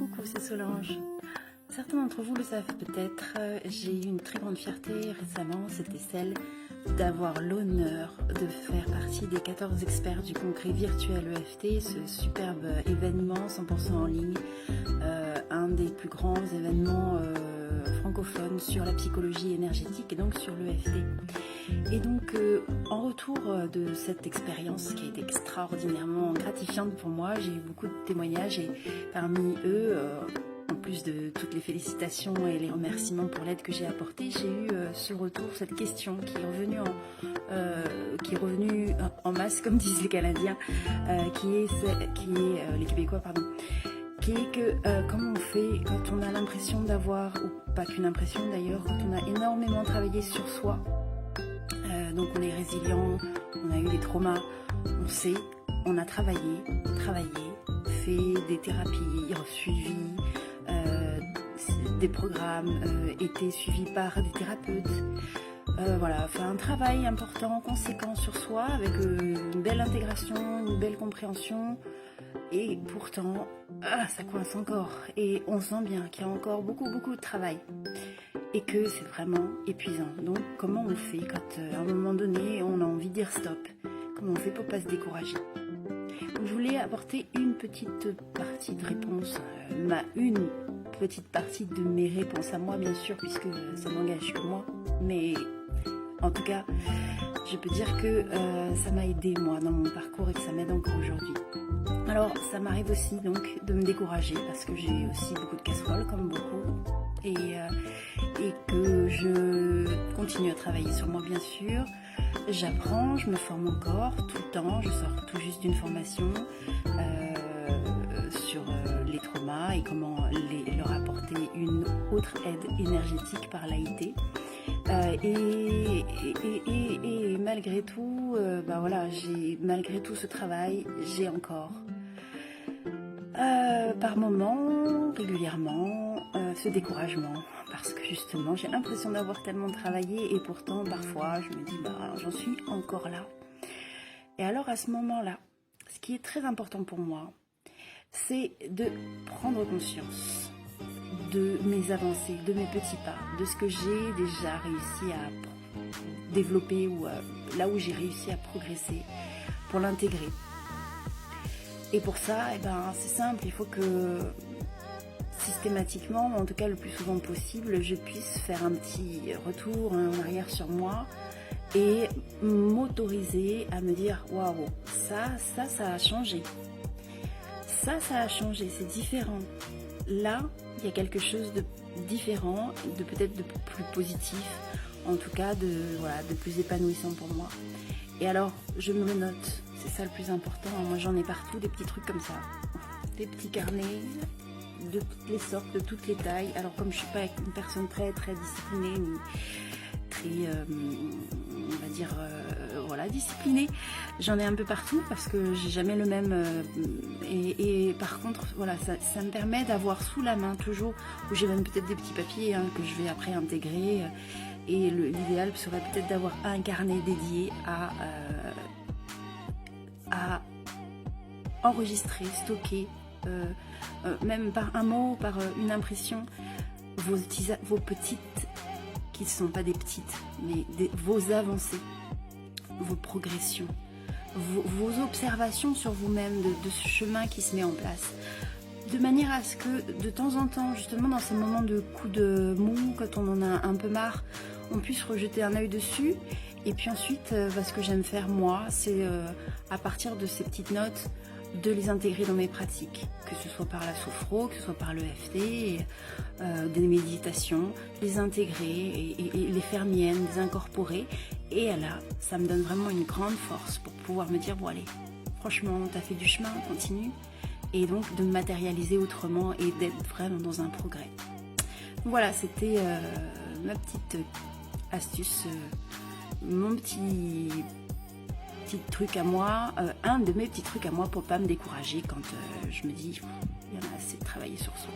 Coucou, c'est Solange. Certains d'entre vous le savent peut-être, j'ai eu une très grande fierté récemment, c'était celle d'avoir l'honneur de faire partie des 14 experts du congrès virtuel EFT, ce superbe événement 100% en ligne, un des plus grands événements francophones sur la psychologie énergétique et donc sur l'EFT. Et donc en retour de cette expérience qui a été extraordinairement gratifiante pour moi, j'ai eu beaucoup de témoignages et parmi eux, en plus de toutes les félicitations et les remerciements pour l'aide que j'ai apportée, j'ai eu ce retour, cette question qui est revenue en masse, comme disent les Canadiens, les Québécois, pardon, qui est que comment on fait quand on a l'impression d'avoir, ou pas qu'une impression d'ailleurs, quand on a énormément travaillé sur soi, donc on est résilient, on a eu des traumas, on sait, on a travaillé, fait des thérapies, suivi des programmes, été suivi par des thérapeutes, voilà, fait un travail important, conséquent sur soi, avec une belle intégration, une belle compréhension, et pourtant, ça coince encore, et on sent bien qu'il y a encore beaucoup de travail, et que c'est vraiment épuisant. Donc comment on fait quand à un moment donné, on a envie de dire stop? Comment on fait pour pas se décourager? Donc, je voulais apporter une petite partie de réponse, une petite partie de mes réponses à moi, bien sûr, puisque ça n'engage que moi, mais en tout cas, je peux dire que ça m'a aidé moi dans mon parcours et que ça m'aide encore aujourd'hui. Alors, ça m'arrive aussi donc de me décourager parce que j'ai aussi beaucoup de casseroles, comme beaucoup, et que je continue à travailler sur moi, bien sûr. J'apprends, je me forme encore tout le temps, je sors tout juste d'une formation sur les traumas et comment leur apporter une autre aide énergétique par l'AIT. Et malgré tout, voilà, malgré tout ce travail, j'ai encore par moments, régulièrement, ce découragement, parce que justement j'ai l'impression d'avoir tellement travaillé et pourtant parfois je me dis j'en suis encore là. Et alors à ce moment-là, ce qui est très important pour moi, c'est de prendre conscience de mes avancées, de mes petits pas, de ce que j'ai déjà réussi à développer ou là où j'ai réussi à progresser pour l'intégrer. Et pour ça, c'est simple, il faut que systématiquement, en tout cas le plus souvent possible, je puisse faire un petit retour en arrière sur moi et m'autoriser à me dire waouh, ça a changé. Ça a changé, c'est différent. Là, il y a quelque chose de différent, de peut-être de plus positif, en tout cas de plus épanouissant pour moi. Et alors, je me le note, c'est ça le plus important. Moi, j'en ai partout des petits trucs comme ça, des petits carnets de toutes les sortes, de toutes les tailles. Alors, comme je suis pas une personne très disciplinée, ni très, on va dire, disciplinée, j'en ai un peu partout parce que j'ai jamais le même. Et par contre, voilà, ça me permet d'avoir sous la main toujours, où j'ai même peut-être des petits papiers que je vais après intégrer. Et l'idéal serait peut-être d'avoir un carnet dédié à enregistrer, stocker, même par un mot, par une impression, vos petites, qui ne sont pas des petites, mais vos avancées, vos progressions, vos observations sur vous-même de ce chemin qui se met en place. De manière à ce que de temps en temps, justement dans ces moments de coups de mou, quand on en a un peu marre, on puisse rejeter un œil dessus. Et puis ensuite, ce que j'aime faire moi, c'est à partir de ces petites notes, de les intégrer dans mes pratiques, que ce soit par la sophro, que ce soit par l'EFT, des méditations, les intégrer et les faire miennes, les incorporer. Et là, ça me donne vraiment une grande force pour pouvoir me dire, bon allez, franchement, t'as fait du chemin, continue. Et donc de me matérialiser autrement et d'être vraiment dans un progrès. Voilà, c'était ma petite astuce, mon petit truc à moi, un de mes petits trucs à moi pour pas me décourager quand je me dis il y en a assez de travailler sur soi.